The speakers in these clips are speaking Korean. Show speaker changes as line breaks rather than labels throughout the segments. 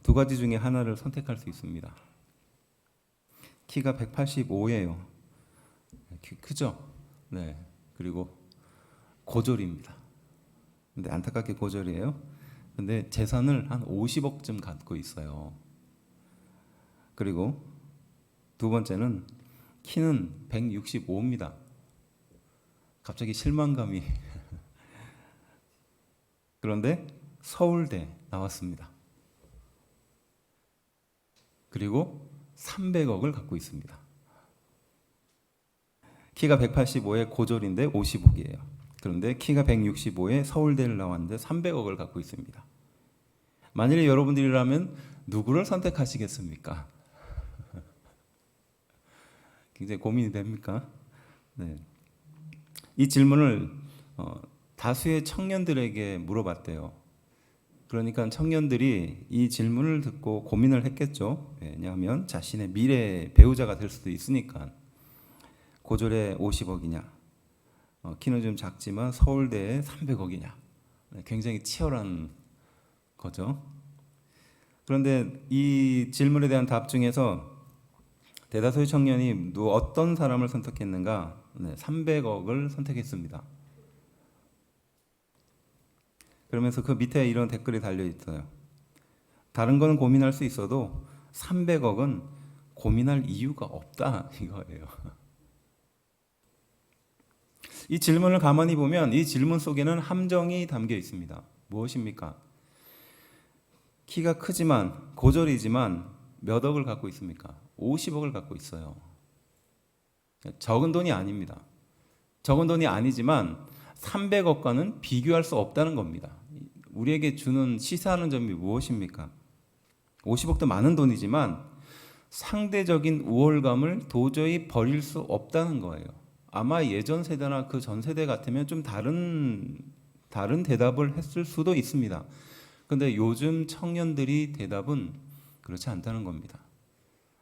두 가지 중에 하나를 선택할 수 있습니다. 키가 185예요. 키 크죠? 네. 그리고 고졸입니다. 근데 안타깝게 고졸이에요. 근데 재산을 한 50억쯤 갖고 있어요. 그리고 두 번째는 키는 165입니다. 갑자기 실망감이. 그런데 서울대 나왔습니다. 그리고 300억을 갖고 있습니다. 키가 185에 고졸인데 50억이에요. 그런데 키가 165에 서울대를 나왔는데 300억을 갖고 있습니다. 만일에 여러분들이라면 누구를 선택하시겠습니까? 굉장히 고민이 됩니까? 네. 이 질문을 다수의 청년들에게 물어봤대요. 그러니까 청년들이 이 질문을 듣고 고민을 했겠죠. 왜냐하면 자신의 미래 배우자가 될 수도 있으니까. 고졸에 50억이냐, 키는 좀 작지만 서울대에 300억이냐, 굉장히 치열한 거죠. 그런데 이 질문에 대한 답 중에서 대다수의 청년이 어떤 사람을 선택했는가? 300억을 선택했습니다. 그러면서 그 밑에 이런 댓글이 달려 있어요. 다른 거는 고민할 수 있어도 300억은 고민할 이유가 없다, 이거예요. 이 질문을 가만히 보면 이 질문 속에는 함정이 담겨 있습니다. 무엇입니까? 키가 크지만 고졸이지만 몇 억을 갖고 있습니까? 50억을 갖고 있어요. 적은 돈이 아닙니다. 적은 돈이 아니지만 300억과는 비교할 수 없다는 겁니다. 우리에게 주는 시사하는 점이 무엇입니까? 50억도 많은 돈이지만 상대적인 우월감을 도저히 버릴 수 없다는 거예요. 아마 예전 세대나 그 전 세대 같으면 좀 다른 대답을 했을 수도 있습니다. 그런데 요즘 청년들이 대답은 그렇지 않다는 겁니다.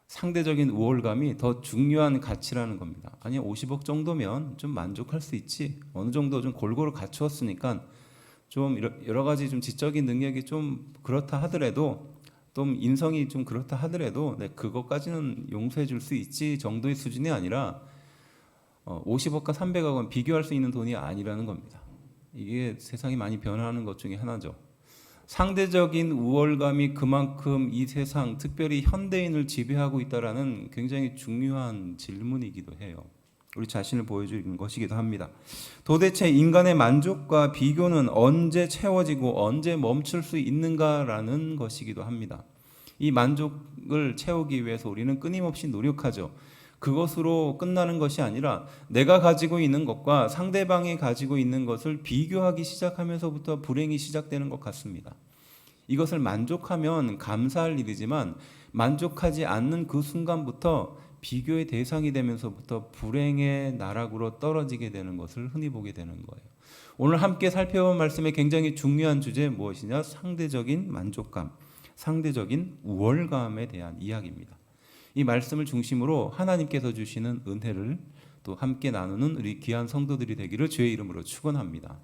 상대적인 우월감이 더 중요한 가치라는 겁니다. 아니 50억 정도면 좀 만족할 수 있지. 어느 정도 좀 골고루 갖추었으니까 좀 여러 가지 좀 지적인 능력이 좀 그렇다 하더라도 좀 인성이 좀 그렇다 하더라도 그것까지는 용서해 줄 수 있지 정도의 수준이 아니라 50억과 300억은 비교할 수 있는 돈이 아니라는 겁니다. 이게 세상이 많이 변화하는 것 중에 하나죠. 상대적인 우월감이 그만큼 이 세상, 특별히 현대인을 지배하고 있다라는 굉장히 중요한 질문이기도 해요. 우리 자신을 보여주는 것이기도 합니다. 도대체 인간의 만족과 비교는 언제 채워지고 언제 멈출 수 있는가라는 것이기도 합니다. 이 만족을 채우기 위해서 우리는 끊임없이 노력하죠. 그것으로 끝나는 것이 아니라 내가 가지고 있는 것과 상대방이 가지고 있는 것을 비교하기 시작하면서부터 불행이 시작되는 것 같습니다. 이것을 만족하면 감사할 일이지만 만족하지 않는 그 순간부터 비교의 대상이 되면서부터 불행의 나락으로 떨어지게 되는 것을 흔히 보게 되는 거예요. 오늘 함께 살펴본 말씀의 굉장히 중요한 주제 무엇이냐? 상대적인 만족감, 상대적인 우월감에 대한 이야기입니다. 이 말씀을 중심으로 하나님께서 주시는 은혜를 또 함께 나누는 우리 귀한 성도들이 되기를 주의 이름으로 축원합니다.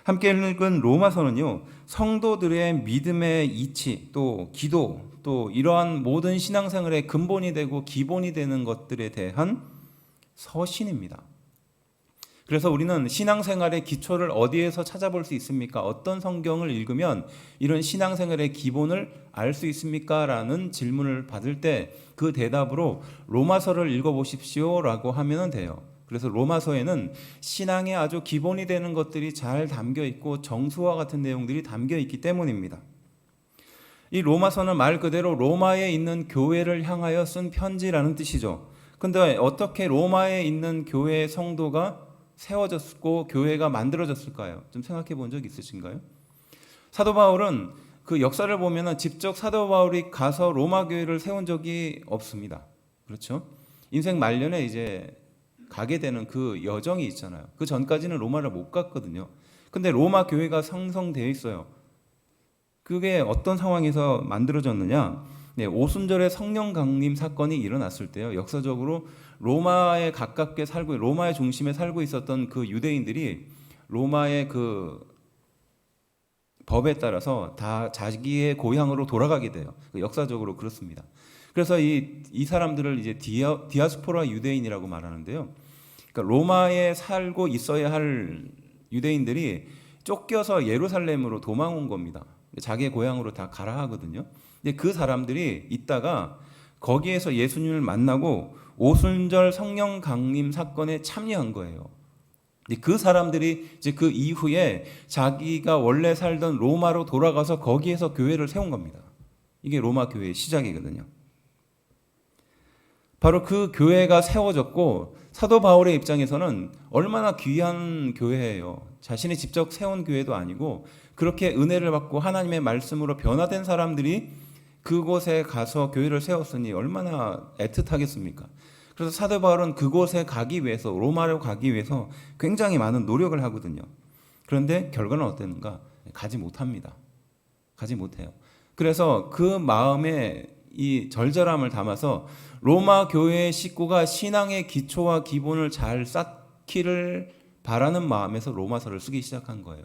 함께 읽은 로마서는요, 성도들의 믿음의 이치, 또 기도, 또 이러한 모든 신앙생활의 근본이 되고 기본이 되는 것들에 대한 서신입니다. 그래서 우리는 신앙생활의 기초를 어디에서 찾아볼 수 있습니까? 어떤 성경을 읽으면 이런 신앙생활의 기본을 알 수 있습니까? 라는 질문을 받을 때 그 대답으로 로마서를 읽어보십시오 라고 하면 돼요. 그래서 로마서에는 신앙의 아주 기본이 되는 것들이 잘 담겨 있고 정수와 같은 내용들이 담겨 있기 때문입니다. 이 로마서는 말 그대로 로마에 있는 교회를 향하여 쓴 편지라는 뜻이죠. 그런데 어떻게 로마에 있는 교회의 성도가 세워졌고 교회가 만들어졌을까요? 좀 생각해 본 적 있으신가요? 사도 바울은 그 역사를 보면 직접 사도 바울이 가서 로마 교회를 세운 적이 없습니다. 그렇죠? 인생 말년에 이제 가게 되는 그 여정이 있잖아요. 그 전까지는 로마를 못 갔거든요. 근데 로마 교회가 형성되어 있어요. 그게 어떤 상황에서 만들어졌느냐? 오순절에 성령 강림 사건이 일어났을 때요. 역사적으로 로마에 가깝게 살고 로마의 중심에 살고 있었던 그 유대인들이 로마의 그 법에 따라서 다 자기의 고향으로 돌아가게 돼요. 역사적으로 그렇습니다. 그래서 이 사람들을 이제 디아스포라 유대인이라고 말하는데요. 그러니까 로마에 살고 있어야 할 유대인들이 쫓겨서 예루살렘으로 도망 온 겁니다. 자기의 고향으로 다 가라 하거든요. 근데 그 사람들이 있다가 거기에서 예수님을 만나고 오순절 성령 강림 사건에 참여한 거예요. 그 사람들이 이제 그 이후에 자기가 원래 살던 로마로 돌아가서 거기에서 교회를 세운 겁니다. 이게 로마 교회의 시작이거든요. 바로 그 교회가 세워졌고 사도 바울의 입장에서는 얼마나 귀한 교회예요. 자신이 직접 세운 교회도 아니고 그렇게 은혜를 받고 하나님의 말씀으로 변화된 사람들이 그곳에 가서 교회를 세웠으니 얼마나 애틋하겠습니까? 그래서 사도 바울은 그곳에 가기 위해서 로마로 가기 위해서 굉장히 많은 노력을 하거든요. 그런데 결과는 어땠는가? 가지 못합니다. 가지 못해요. 그래서 그 마음에 이 절절함을 담아서 로마 교회의 식구가 신앙의 기초와 기본을 잘 쌓기를 바라는 마음에서 로마서를 쓰기 시작한 거예요.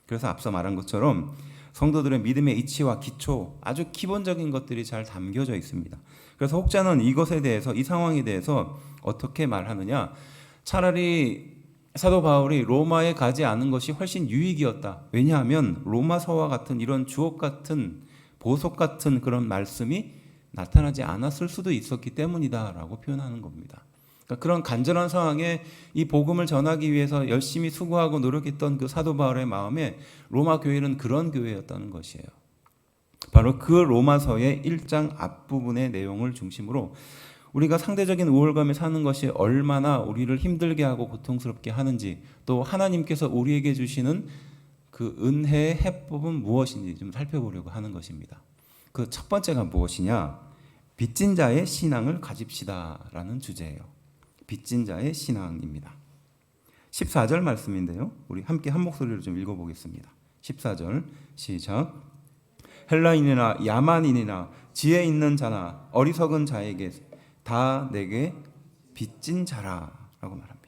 그래서 앞서 말한 것처럼 성도들의 믿음의 이치와 기초, 아주 기본적인 것들이 잘 담겨져 있습니다. 그래서 혹자는 이것에 대해서, 이 상황에 대해서 어떻게 말하느냐? 차라리 사도 바울이 로마에 가지 않은 것이 훨씬 유익이었다. 왜냐하면 로마서와 같은 이런 주옥 같은 보석 같은 그런 말씀이 나타나지 않았을 수도 있었기 때문이다라고 표현하는 겁니다. 그러니까 그런 간절한 상황에 이 복음을 전하기 위해서 열심히 수고하고 노력했던 그 사도 바울의 마음에 로마 교회는 그런 교회였다는 것이에요. 바로 그 로마서의 1장 앞부분의 내용을 중심으로 우리가 상대적인 우월감에 사는 것이 얼마나 우리를 힘들게 하고 고통스럽게 하는지, 또 하나님께서 우리에게 주시는 그 은혜의 해법은 무엇인지 좀 살펴보려고 하는 것입니다. 그 첫 번째가 무엇이냐? 빚진 자의 신앙을 가집시다라는 주제예요. 빚진 자의 신앙입니다. 14절 말씀인데요. 우리 함께 한 목소리로 좀 읽어보겠습니다. 14절 시작. 헬라인이나 야만인이나 지혜 있는 자나 어리석은 자에게 다 내게 빚진 자라라고 말합니다.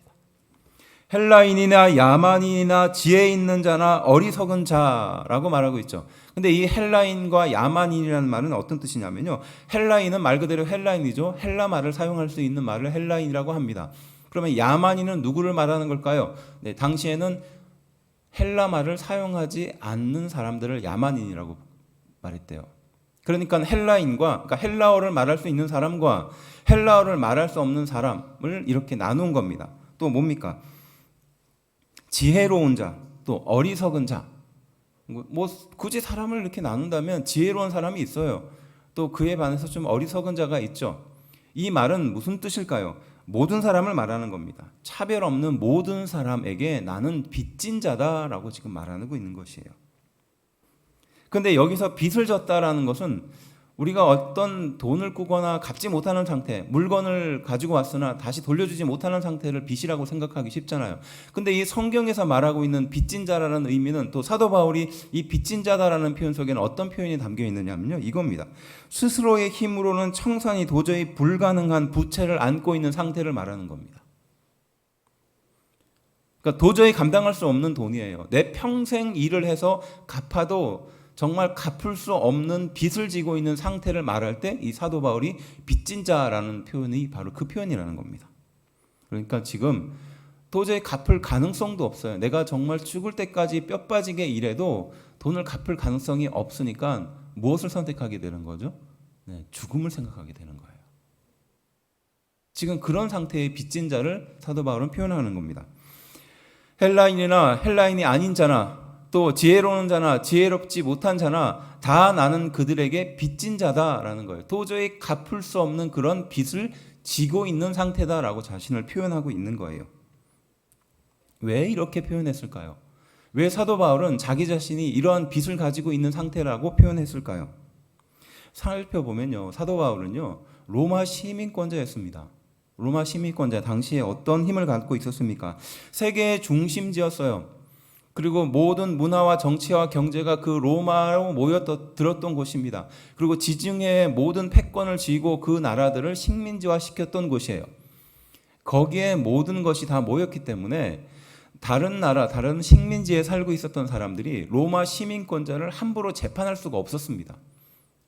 헬라인이나 야만인이나 지혜 있는 자나 어리석은 자라고 말하고 있죠. 근데 이 헬라인과 야만인이라는 말은 어떤 뜻이냐면요. 헬라인은 말 그대로 헬라인이죠. 헬라 말을 사용할 수 있는 말을 헬라인이라고 합니다. 그러면 야만인은 누구를 말하는 걸까요? 네, 당시에는 헬라 말을 사용하지 않는 사람들을 야만인이라고 말했대요. 그러니까 그러니까 헬라어를 말할 수 있는 사람과 헬라어를 말할 수 없는 사람을 이렇게 나눈 겁니다. 또 뭡니까? 지혜로운 자, 또 어리석은 자. 뭐 굳이 사람을 이렇게 나눈다면 지혜로운 사람이 있어요. 또 그에 반해서 좀 어리석은 자가 있죠. 이 말은 무슨 뜻일까요? 모든 사람을 말하는 겁니다. 차별 없는 모든 사람에게 나는 빚진 자다라고 지금 말하고 있는 것이에요. 그런데 여기서 빚을 졌다라는 것은 우리가 어떤 돈을 꾸거나 갚지 못하는 상태, 물건을 가지고 왔으나 다시 돌려주지 못하는 상태를 빚이라고 생각하기 쉽잖아요. 근데 이 성경에서 말하고 있는 빚진 자라는 의미는, 또 사도 바울이 이 빚진 자다라는 표현 속에는 어떤 표현이 담겨 있느냐면요, 이겁니다. 스스로의 힘으로는 청산이 도저히 불가능한 부채를 안고 있는 상태를 말하는 겁니다. 그러니까 도저히 감당할 수 없는 돈이에요. 내 평생 일을 해서 갚아도 정말 갚을 수 없는 빚을 지고 있는 상태를 말할 때 이 사도 바울이 빚진 자라는 표현이 바로 그 표현이라는 겁니다. 그러니까 지금 도저히 갚을 가능성도 없어요. 내가 정말 죽을 때까지 뼈 빠지게 일해도 돈을 갚을 가능성이 없으니까 무엇을 선택하게 되는 거죠? 네, 죽음을 생각하게 되는 거예요. 지금 그런 상태의 빚진 자를 사도 바울은 표현하는 겁니다. 헬라인이나 헬라인이 아닌 자나 또 지혜로운 자나 지혜롭지 못한 자나 다 나는 그들에게 빚진 자다라는 거예요. 도저히 갚을 수 없는 그런 빚을 지고 있는 상태다라고 자신을 표현하고 있는 거예요. 왜 이렇게 표현했을까요? 왜 사도 바울은 자기 자신이 이러한 빚을 가지고 있는 상태라고 표현했을까요? 살펴보면요, 사도 바울은요 로마 시민권자였습니다. 로마 시민권자, 당시에 어떤 힘을 갖고 있었습니까? 세계의 중심지였어요. 그리고 모든 문화와 정치와 경제가 그 로마로 모여들었던 곳입니다. 그리고 지중해의 모든 패권을 쥐고 그 나라들을 식민지화 시켰던 곳이에요. 거기에 모든 것이 다 모였기 때문에 다른 나라, 다른 식민지에 살고 있었던 사람들이 로마 시민권자를 함부로 재판할 수가 없었습니다.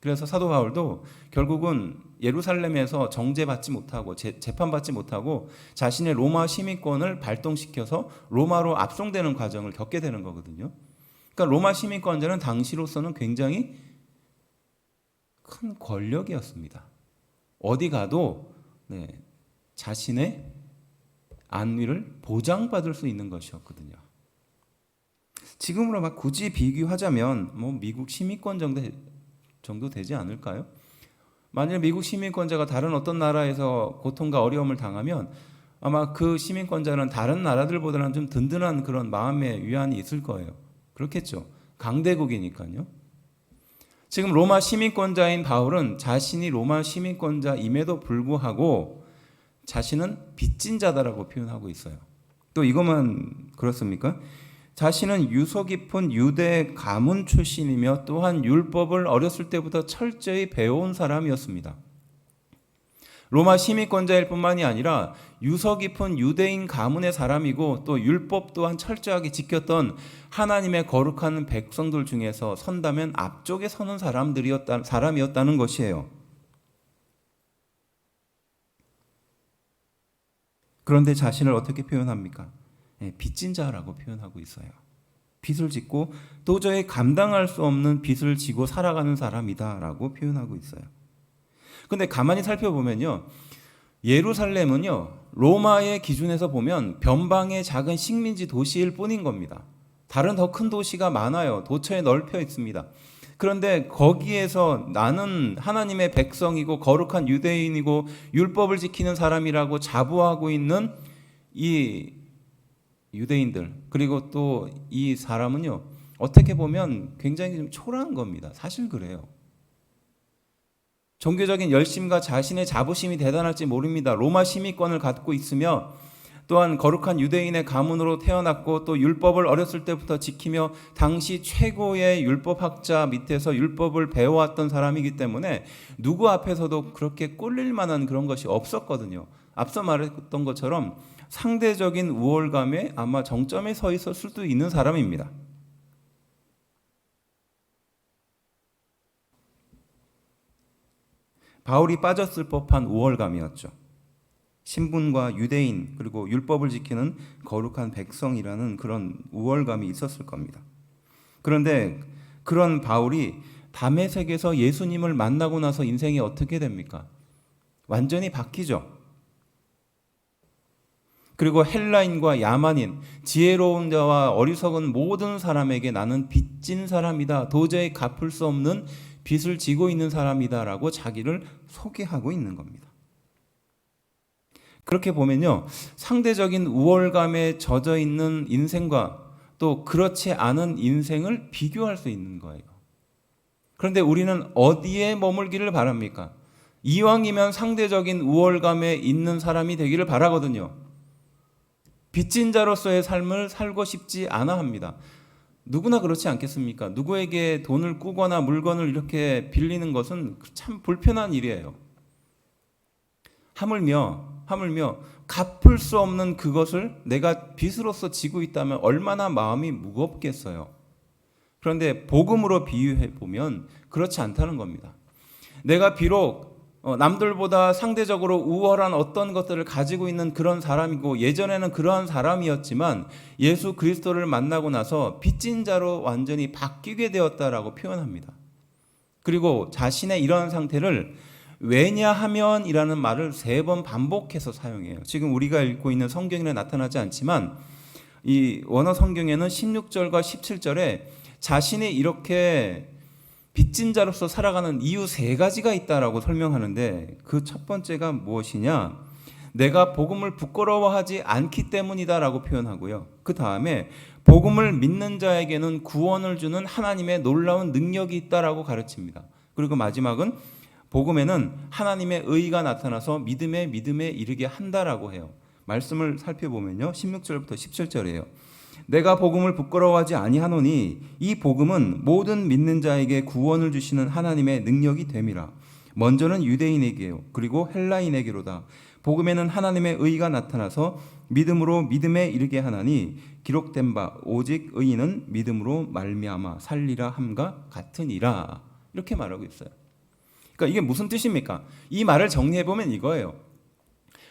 그래서 사도 바울도 결국은 예루살렘에서 정죄받지 못하고 재판받지 못하고 자신의 로마 시민권을 발동시켜서 로마로 압송되는 과정을 겪게 되는 거거든요. 그러니까 로마 시민권자는 당시로서는 굉장히 큰 권력이었습니다. 어디 가도 자신의 안위를 보장받을 수 있는 것이었거든요. 지금으로 막 굳이 비교하자면 미국 시민권 정도 되지 않을까요? 만일 미국 시민권자가 다른 어떤 나라에서 고통과 어려움을 당하면 아마 그 시민권자는 다른 나라들보다는 좀 든든한 그런 마음의 위안이 있을 거예요. 그렇겠죠. 강대국이니까요. 지금 로마 시민권자인 바울은 자신이 로마 시민권자임에도 불구하고 자신은 빚진 자다라고 표현하고 있어요. 또 이것만 그렇습니까? 자신은 유서 깊은 유대 가문 출신이며 또한 율법을 어렸을 때부터 철저히 배워온 사람이었습니다. 로마 시민권자일 뿐만이 아니라 유서 깊은 유대인 가문의 사람이고 또 율법 또한 철저하게 지켰던 하나님의 거룩한 백성들 중에서 선다면 앞쪽에 서는 사람이었다는 것이에요. 그런데 자신을 어떻게 표현합니까? 빚진 자라고 표현하고 있어요. 빚을 짓고 도저히 감당할 수 없는 빚을 지고 살아가는 사람이다라고 표현하고 있어요. 근데 가만히 살펴보면요, 예루살렘은요, 로마의 기준에서 보면 변방의 작은 식민지 도시일 뿐인 겁니다. 다른 더 큰 도시가 많아요. 도처에 넓혀 있습니다. 그런데 거기에서 나는 하나님의 백성이고 거룩한 유대인이고 율법을 지키는 사람이라고 자부하고 있는 이 유대인들, 그리고 또 이 사람은요, 어떻게 보면 굉장히 좀 초라한 겁니다. 사실 그래요. 종교적인 열심과 자신의 자부심이 대단할지 모릅니다. 로마 시민권을 갖고 있으며 또한 거룩한 유대인의 가문으로 태어났고 또 율법을 어렸을 때부터 지키며 당시 최고의 율법학자 밑에서 율법을 배워왔던 사람이기 때문에 누구 앞에서도 그렇게 꿀릴 만한 그런 것이 없었거든요. 앞서 말했던 것처럼 상대적인 우월감에 아마 정점에 서 있을 수도 있는 사람입니다. 바울이 빠졌을 법한 우월감이었죠. 신분과 유대인 그리고 율법을 지키는 거룩한 백성이라는 그런 우월감이 있었을 겁니다. 그런데 그런 바울이 다메섹에서 예수님을 만나고 나서 인생이 어떻게 됩니까? 완전히 바뀌죠. 그리고 헬라인과 야만인, 지혜로운 자와 어리석은 모든 사람에게 나는 빚진 사람이다. 도저히 갚을 수 없는 빚을 지고 있는 사람이다라고 자기를 소개하고 있는 겁니다. 그렇게 보면요, 상대적인 우월감에 젖어 있는 인생과 또 그렇지 않은 인생을 비교할 수 있는 거예요. 그런데 우리는 어디에 머물기를 바랍니까? 이왕이면 상대적인 우월감에 있는 사람이 되기를 바라거든요. 빚진 자로서의 삶을 살고 싶지 않아 합니다. 누구나 그렇지 않겠습니까? 누구에게 돈을 꾸거나 물건을 이렇게 빌리는 것은 참 불편한 일이에요. 하물며 갚을 수 없는 그것을 내가 빚으로서 지고 있다면 얼마나 마음이 무겁겠어요. 그런데 복음으로 비유해 보면 그렇지 않다는 겁니다. 내가 비록 남들보다 상대적으로 우월한 어떤 것들을 가지고 있는 그런 사람이고 예전에는 그러한 사람이었지만 예수 그리스도를 만나고 나서 빚진 자로 완전히 바뀌게 되었다라고 표현합니다. 그리고 자신의 이러한 상태를 왜냐하면이라는 말을 3번 반복해서 사용해요. 지금 우리가 읽고 있는 성경에는 나타나지 않지만 이 원어 성경에는 16절과 17절에 자신이 이렇게 빚진 자로서 살아가는 이유 3가지가 있다라고 설명하는데 그 첫 번째가 무엇이냐? 내가 복음을 부끄러워하지 않기 때문이다라고 표현하고요. 그 다음에 복음을 믿는 자에게는 구원을 주는 하나님의 놀라운 능력이 있다라고 가르칩니다. 그리고 마지막은 복음에는 하나님의 의가 나타나서 믿음에 이르게 한다라고 해요. 말씀을 살펴보면요, 16절부터 17절이에요. 내가 복음을 부끄러워하지 아니하노니 이 복음은 모든 믿는 자에게 구원을 주시는 하나님의 능력이 됨이라. 먼저는 유대인에게요, 그리고 헬라인에게로다. 복음에는 하나님의 의가 나타나서 믿음으로 믿음에 이르게 하나니 기록된 바 오직 의인은 믿음으로 말미암아 살리라 함과 같으니라. 이렇게 말하고 있어요. 그러니까 이게 무슨 뜻입니까? 이 말을 정리해 보면 이거예요.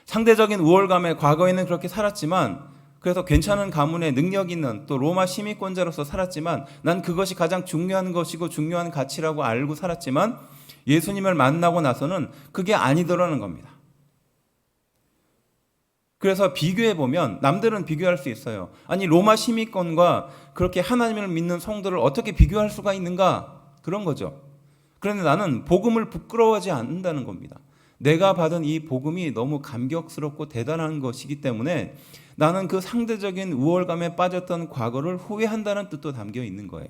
상대적인 우월감에 과거에는 그렇게 살았지만, 그래서 괜찮은 가문에 능력 있는 또 로마 시민권자로서 살았지만, 난 그것이 가장 중요한 것이고 중요한 가치라고 알고 살았지만, 예수님을 만나고 나서는 그게 아니더라는 겁니다. 그래서 비교해 보면 남들은 비교할 수 있어요. 아니, 로마 시민권과 그렇게 하나님을 믿는 성도를 어떻게 비교할 수가 있는가? 그런 거죠. 그런데 나는 복음을 부끄러워하지 않는다는 겁니다. 내가 받은 이 복음이 너무 감격스럽고 대단한 것이기 때문에 나는 그 상대적인 우월감에 빠졌던 과거를 후회한다는 뜻도 담겨 있는 거예요.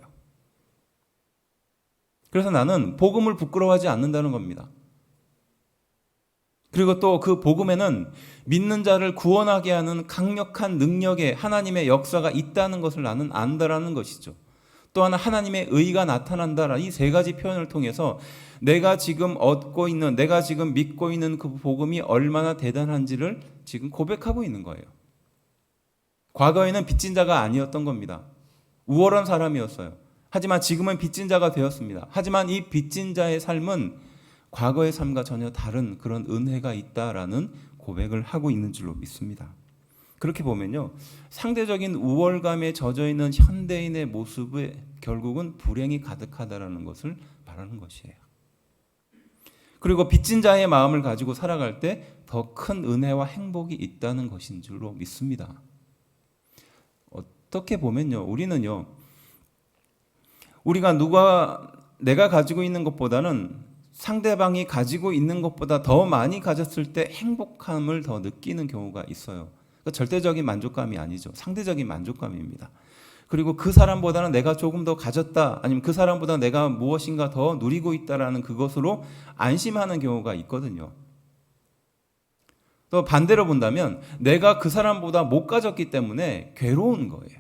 그래서 나는 복음을 부끄러워하지 않는다는 겁니다. 그리고 또 그 복음에는 믿는 자를 구원하게 하는 강력한 능력의 하나님의 역사가 있다는 것을 나는 안다라는 것이죠. 또한 하나님의 의가 나타난다라, 이 세 가지 표현을 통해서 내가 지금 얻고 있는, 내가 지금 믿고 있는 그 복음이 얼마나 대단한지를 지금 고백하고 있는 거예요. 과거에는 빚진 자가 아니었던 겁니다. 우월한 사람이었어요. 하지만 지금은 빚진 자가 되었습니다. 하지만 이 빚진 자의 삶은 과거의 삶과 전혀 다른 그런 은혜가 있다라는 고백을 하고 있는 줄로 믿습니다. 그렇게 보면요, 상대적인 우월감에 젖어 있는 현대인의 모습에 결국은 불행이 가득하다라는 것을 말하는 것이에요. 그리고 빚진 자의 마음을 가지고 살아갈 때 더 큰 은혜와 행복이 있다는 것인 줄로 믿습니다. 어떻게 보면요, 우리가 내가 가지고 있는 것보다는 상대방이 가지고 있는 것보다 더 많이 가졌을 때 행복함을 더 느끼는 경우가 있어요. 그러니까 절대적인 만족감이 아니죠. 상대적인 만족감입니다. 그리고 그 사람보다는 내가 조금 더 가졌다, 아니면 그 사람보다 내가 무엇인가 더 누리고 있다라는 그것으로 안심하는 경우가 있거든요. 또 반대로 본다면 내가 그 사람보다 못 가졌기 때문에 괴로운 거예요.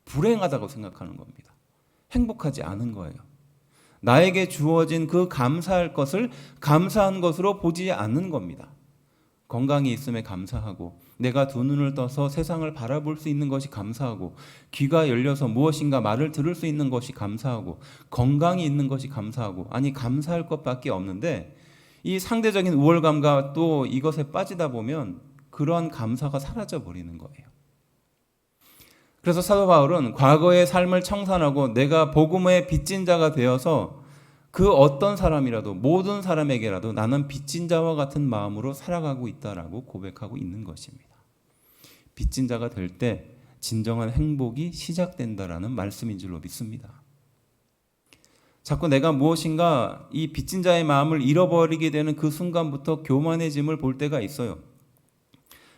불행하다고 생각하는 겁니다. 행복하지 않은 거예요. 나에게 주어진 그 감사할 것을 감사한 것으로 보지 않는 겁니다. 건강이 있음에 감사하고, 내가 두 눈을 떠서 세상을 바라볼 수 있는 것이 감사하고, 귀가 열려서 무엇인가 말을 들을 수 있는 것이 감사하고, 건강이 있는 것이 감사하고, 아니 감사할 것밖에 없는데 이 상대적인 우월감과 또 이것에 빠지다 보면 그런 감사가 사라져 버리는 거예요. 그래서 사도 바울은 과거의 삶을 청산하고 내가 복음의 빚진 자가 되어서 그 어떤 사람이라도, 모든 사람에게라도 나는 빚진 자와 같은 마음으로 살아가고 있다라고 고백하고 있는 것입니다. 빚진 자가 될 때 진정한 행복이 시작된다라는 말씀인 줄로 믿습니다. 자꾸 내가 무엇인가 이 빚진 자의 마음을 잃어버리게 되는 그 순간부터 교만해짐을 볼 때가 있어요.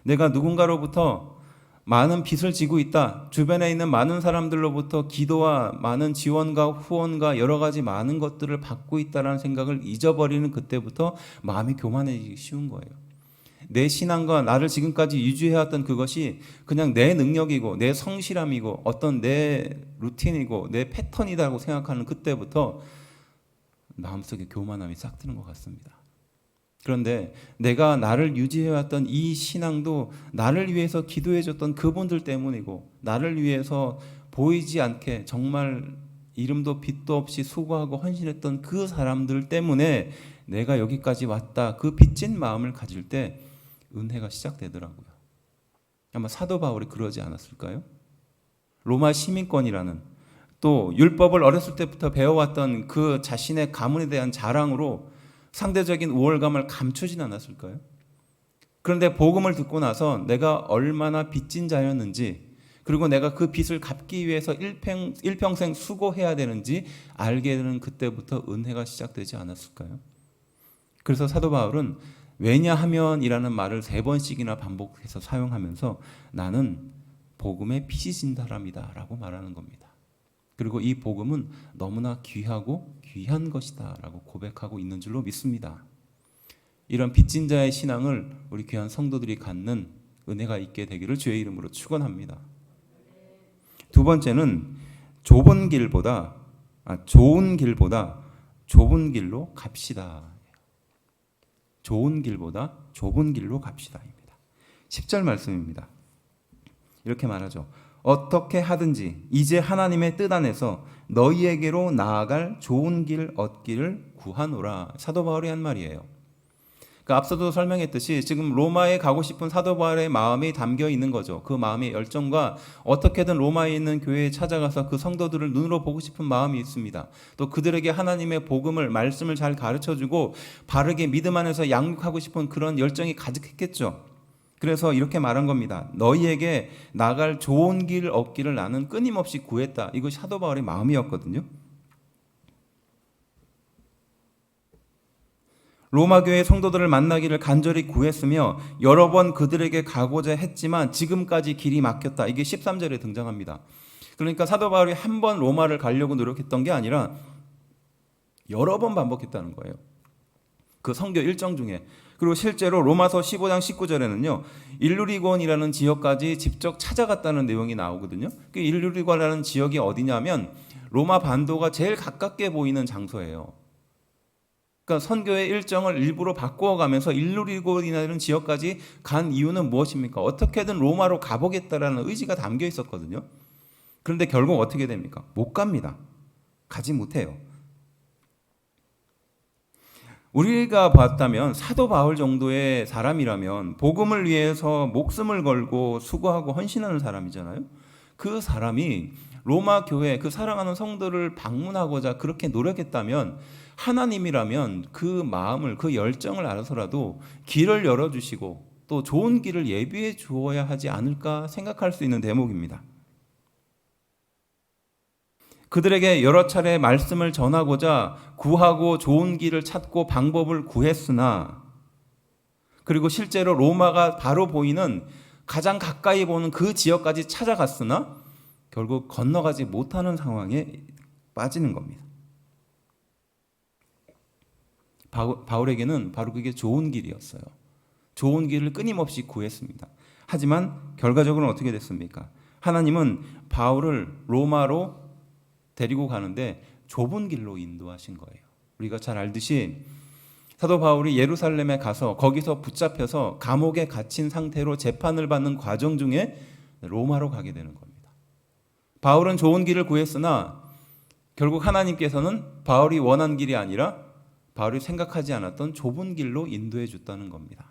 내가 누군가로부터 많은 빚을 지고 있다, 주변에 있는 많은 사람들로부터 기도와 많은 지원과 후원과 여러 가지 많은 것들을 받고 있다는 생각을 잊어버리는 그때부터 마음이 교만해지기 쉬운 거예요. 내 신앙과 나를 지금까지 유지해왔던 그것이 그냥 내 능력이고 내 성실함이고 어떤 내 루틴이고 내 패턴이라고 생각하는 그때부터 마음속에 교만함이 싹 트는 것 같습니다. 그런데 내가 나를 유지해왔던 이 신앙도 나를 위해서 기도해줬던 그분들 때문이고, 나를 위해서 보이지 않게 정말 이름도 빛도 없이 수고하고 헌신했던 그 사람들 때문에 내가 여기까지 왔다, 그 빚진 마음을 가질 때 은혜가 시작되더라고요. 아마 사도 바울이 그러지 않았을까요? 로마 시민권이라는, 또 율법을 어렸을 때부터 배워왔던 그 자신의 가문에 대한 자랑으로 상대적인 우월감을 감추진 않았을까요? 그런데 복음을 듣고 나서 내가 얼마나 빚진 자였는지, 그리고 내가 그 빚을 갚기 위해서 일평생 수고해야 되는지 알게 되는 그때부터 은혜가 시작되지 않았을까요? 그래서 사도 바울은 왜냐하면이라는 말을 3번씩이나 반복해서 사용하면서 나는 복음에 빚진 사람이다 라고 말하는 겁니다. 그리고 이 복음은 너무나 귀하고 귀한 것이다 라고 고백하고 있는 줄로 믿습니다. 이런 빚진 자의 신앙을 우리 귀한 성도들이 갖는 은혜가 있게 되기를 주의 이름으로 축원합니다. 두 번째는 좋은 길보다 좁은 길로 갑시다. 좋은 길보다 좁은 길로 갑시다입니다. 10절 말씀입니다. 이렇게 말하죠. 어떻게 하든지 이제 하나님의 뜻 안에서 너희에게로 나아갈 좋은 길 얻기를 구하노라. 사도 바울이 한 말이에요. 그러니까 앞서도 설명했듯이 지금 로마에 가고 싶은 사도 바울의 마음이 담겨 있는 거죠. 그 마음의 열정과 어떻게든 로마에 있는 교회에 찾아가서 그 성도들을 눈으로 보고 싶은 마음이 있습니다. 또 그들에게 하나님의 복음을, 말씀을 잘 가르쳐주고 바르게 믿음 안에서 양육하고 싶은 그런 열정이 가득했겠죠. 그래서 이렇게 말한 겁니다. 너희에게 나갈 좋은 길 얻기를 나는 끊임없이 구했다. 이것이 사도 바울의 마음이었거든요. 로마 교회 성도들을 만나기를 간절히 구했으며 여러 번 그들에게 가고자 했지만 지금까지 길이 막혔다. 이게 13절에 등장합니다. 그러니까 사도 바울이 한 번 로마를 가려고 노력했던 게 아니라 여러 번 반복했다는 거예요. 그 선교 일정 중에. 그리고 실제로 로마서 15장 19절에는요. 일루리곤이라는 지역까지 직접 찾아갔다는 내용이 나오거든요. 그 일루리곤이라는 지역이 어디냐면 로마 반도가 제일 가깝게 보이는 장소예요. 그러니까 선교의 일정을 일부러 바꾸어가면서 일루리곤이라는 지역까지 간 이유는 무엇입니까? 어떻게든 로마로 가보겠다라는 의지가 담겨 있었거든요. 그런데 결국 어떻게 됩니까? 못 갑니다. 가지 못해요. 우리가 봤다면 사도 바울 정도의 사람이라면 복음을 위해서 목숨을 걸고 수고하고 헌신하는 사람이잖아요. 그 사람이 로마 교회, 그 사랑하는 성도를 방문하고자 그렇게 노력했다면 하나님이라면 그 마음을, 그 열정을 알아서라도 길을 열어주시고 또 좋은 길을 예비해 주어야 하지 않을까 생각할 수 있는 대목입니다. 그들에게 여러 차례 말씀을 전하고자 구하고 좋은 길을 찾고 방법을 구했으나, 그리고 실제로 로마가 바로 보이는 가장 가까이 보는 그 지역까지 찾아갔으나 결국 건너가지 못하는 상황에 빠지는 겁니다. 바울에게는 바로 그게 좋은 길이었어요. 좋은 길을 끊임없이 구했습니다. 하지만 결과적으로는 어떻게 됐습니까? 하나님은 바울을 로마로 데리고 가는데 좁은 길로 인도하신 거예요. 우리가 잘 알듯이 사도 바울이 예루살렘에 가서 거기서 붙잡혀서 감옥에 갇힌 상태로 재판을 받는 과정 중에 로마로 가게 되는 겁니다. 바울은 좋은 길을 구했으나 결국 하나님께서는 바울이 원한 길이 아니라 바울이 생각하지 않았던 좁은 길로 인도해 줬다는 겁니다.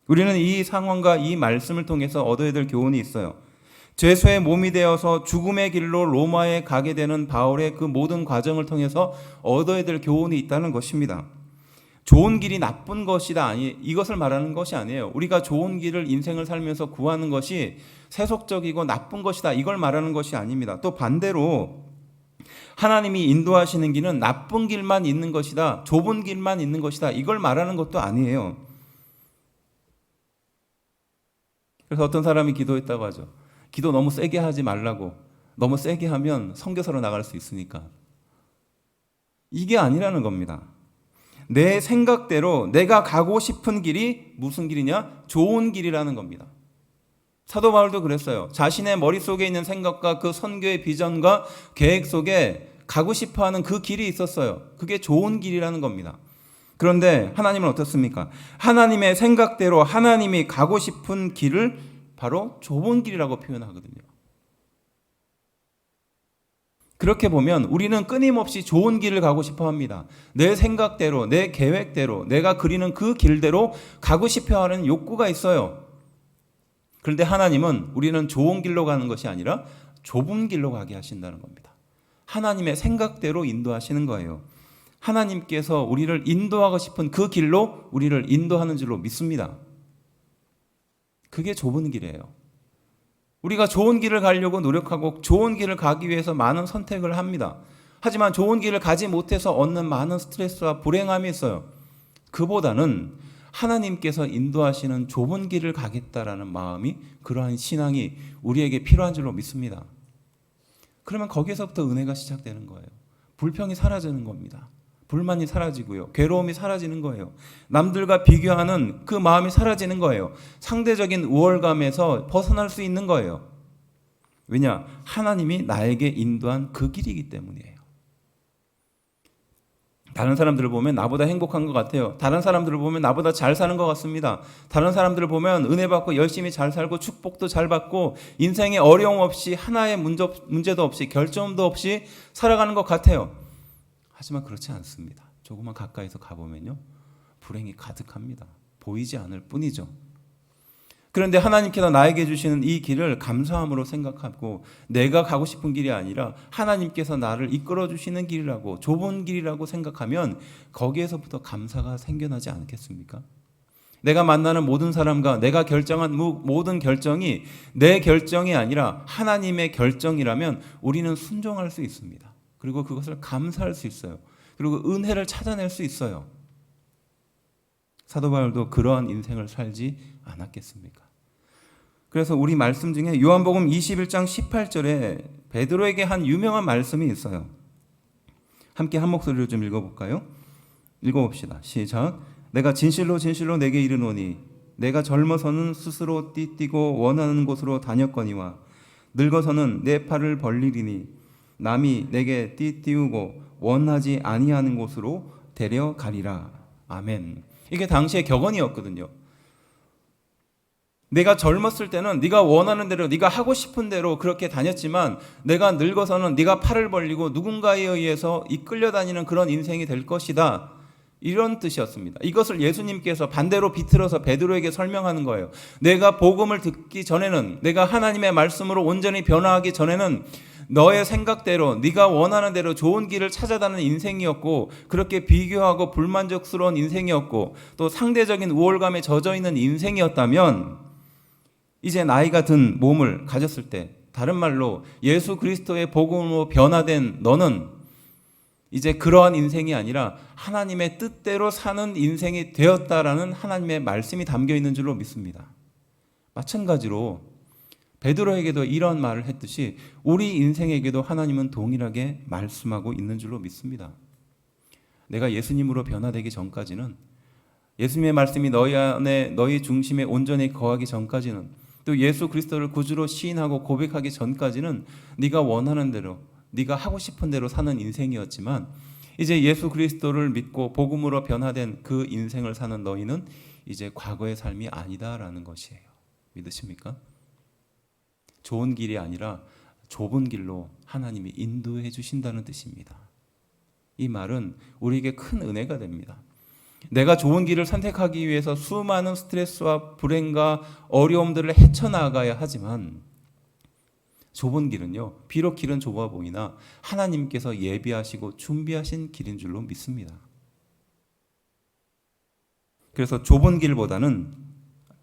우리는 이 상황과 이 말씀을 통해서 얻어야 될 교훈이 있어요. 죄수의 몸이 되어서 죽음의 길로 로마에 가게 되는 바울의 그 모든 과정을 통해서 얻어야 될 교훈이 있다는 것입니다. 좋은 길이 나쁜 것이다, 이것을 말하는 것이 아니에요. 우리가 좋은 길을 인생을 살면서 구하는 것이 세속적이고 나쁜 것이다, 이걸 말하는 것이 아닙니다. 또 반대로 하나님이 인도하시는 길은 나쁜 길만 있는 것이다, 좁은 길만 있는 것이다, 이걸 말하는 것도 아니에요. 그래서 어떤 사람이 기도했다고 하죠. 기도 너무 세게 하지 말라고. 너무 세게 하면 선교사로 나갈 수 있으니까. 이게 아니라는 겁니다. 내 생각대로 내가 가고 싶은 길이 무슨 길이냐? 좋은 길이라는 겁니다. 사도 바울도 그랬어요. 자신의 머릿속에 있는 생각과 그 선교의 비전과 계획 속에 가고 싶어하는 그 길이 있었어요. 그게 좋은 길이라는 겁니다. 그런데 하나님은 어떻습니까? 하나님의 생각대로 하나님이 가고 싶은 길을 바로 좁은 길이라고 표현하거든요. 그렇게 보면 우리는 끊임없이 좋은 길을 가고 싶어 합니다. 내 생각대로, 내 계획대로, 내가 그리는 그 길대로 가고 싶어 하는 욕구가 있어요. 그런데 하나님은 우리는 좋은 길로 가는 것이 아니라 좁은 길로 가게 하신다는 겁니다. 하나님의 생각대로 인도하시는 거예요. 하나님께서 우리를 인도하고 싶은 그 길로 우리를 인도하는 줄로 믿습니다. 그게 좁은 길이에요. 우리가 좋은 길을 가려고 노력하고 좋은 길을 가기 위해서 많은 선택을 합니다. 하지만 좋은 길을 가지 못해서 얻는 많은 스트레스와 불행함이 있어요. 그보다는 하나님께서 인도하시는 좁은 길을 가겠다라는 마음이, 그러한 신앙이 우리에게 필요한 줄로 믿습니다. 그러면 거기에서부터 은혜가 시작되는 거예요. 불평이 사라지는 겁니다. 불만이 사라지고요. 괴로움이 사라지는 거예요. 남들과 비교하는 그 마음이 사라지는 거예요. 상대적인 우월감에서 벗어날 수 있는 거예요. 왜냐? 하나님이 나에게 인도한 그 길이기 때문이에요. 다른 사람들을 보면 나보다 행복한 것 같아요. 다른 사람들을 보면 나보다 잘 사는 것 같습니다. 다른 사람들을 보면 은혜 받고 열심히 잘 살고 축복도 잘 받고 인생에 어려움 없이 하나의 문제도 없이 결점도 없이 살아가는 것 같아요. 하지만 그렇지 않습니다. 조금만 가까이서 가보면요, 불행이 가득합니다. 보이지 않을 뿐이죠. 그런데 하나님께서 나에게 주시는 이 길을 감사함으로 생각하고 내가 가고 싶은 길이 아니라 하나님께서 나를 이끌어 주시는 길이라고, 좁은 길이라고 생각하면 거기에서부터 감사가 생겨나지 않겠습니까? 내가 만나는 모든 사람과 내가 결정한 모든 결정이 내 결정이 아니라 하나님의 결정이라면 우리는 순종할 수 있습니다. 그리고 그것을 감사할 수 있어요. 그리고 은혜를 찾아낼 수 있어요. 사도 바울도 그러한 인생을 살지 않았겠습니까? 그래서 우리 말씀 중에 요한복음 21장 18절에 베드로에게 한 유명한 말씀이 있어요. 함께 한 목소리로 좀 읽어볼까요? 읽어봅시다. 시작. 내가 진실로 진실로 내게 이르노니 내가 젊어서는 스스로 띠뛰고 원하는 곳으로 다녔거니와 늙어서는 내 팔을 벌리리니 남이 내게 띠띠우고 원하지 아니하는 곳으로 데려가리라. 아멘. 이게 당시의 격언이었거든요. 내가 젊었을 때는 네가 원하는 대로, 네가 하고 싶은 대로 그렇게 다녔지만 내가 늙어서는 네가 팔을 벌리고 누군가에 의해서 이끌려 다니는 그런 인생이 될 것이다. 이런 뜻이었습니다. 이것을 예수님께서 반대로 비틀어서 베드로에게 설명하는 거예요. 내가 복음을 듣기 전에는, 내가 하나님의 말씀으로 온전히 변화하기 전에는 너의 생각대로 네가 원하는 대로 좋은 길을 찾아다니는 인생이었고, 그렇게 비교하고 불만족스러운 인생이었고, 또 상대적인 우월감에 젖어있는 인생이었다면 이제 나이가 든 몸을 가졌을 때, 다른 말로 예수 그리스도의 복음으로 변화된 너는 이제 그러한 인생이 아니라 하나님의 뜻대로 사는 인생이 되었다라는 하나님의 말씀이 담겨 있는 줄로 믿습니다. 마찬가지로 베드로에게도 이런 말을 했듯이 우리 인생에게도 하나님은 동일하게 말씀하고 있는 줄로 믿습니다. 내가 예수님으로 변화되기 전까지는, 예수님의 말씀이 너희 안에, 너희 중심에 온전히 거하기 전까지는, 또 예수 그리스도를 구주로 시인하고 고백하기 전까지는 네가 원하는 대로, 네가 하고 싶은 대로 사는 인생이었지만 이제 예수 그리스도를 믿고 복음으로 변화된 그 인생을 사는 너희는 이제 과거의 삶이 아니다라는 것이에요. 믿으십니까? 좋은 길이 아니라 좁은 길로 하나님이 인도해 주신다는 뜻입니다. 이 말은 우리에게 큰 은혜가 됩니다. 내가 좋은 길을 선택하기 위해서 수많은 스트레스와 불행과 어려움들을 헤쳐나가야 하지만 좁은 길은요, 비록 길은 좁아 보이나 하나님께서 예비하시고 준비하신 길인 줄로 믿습니다. 그래서 좁은 길보다는,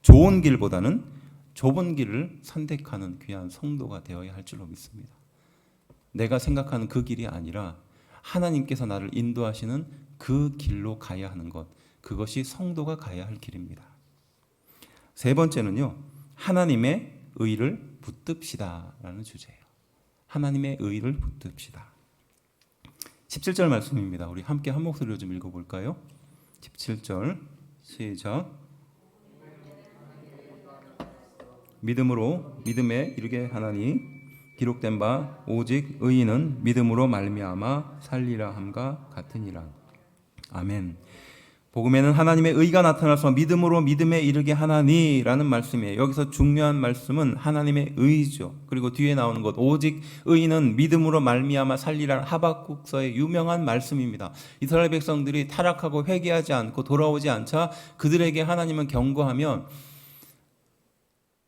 좋은 길보다는 좁은 길을 선택하는 귀한 성도가 되어야 할 줄로 믿습니다. 내가 생각하는 그 길이 아니라 하나님께서 나를 인도하시는 그 길로 가야 하는 것, 그것이 성도가 가야 할 길입니다. 세 번째는요, 하나님의 의를 붙듭시다 라는 주제예요. 하나님의 의를 붙듭시다. 17절 말씀입니다. 우리 함께 한 목소리로 좀 읽어볼까요? 17절 시작. 믿음으로 믿음에 이르게 하나니 기록된 바 오직 의인은 믿음으로 말미암아 살리라 함과 같으니라. 아멘. 복음에는 하나님의 의가 나타나서 믿음으로 믿음에 이르게 하나니라는 말씀이에요. 여기서 중요한 말씀은 하나님의 의죠. 그리고 뒤에 나오는 것, 오직 의인은 믿음으로 말미암아 살리라, 하박국서의 유명한 말씀입니다. 이스라엘 백성들이 타락하고 회개하지 않고 돌아오지 않자 그들에게 하나님은 경고하면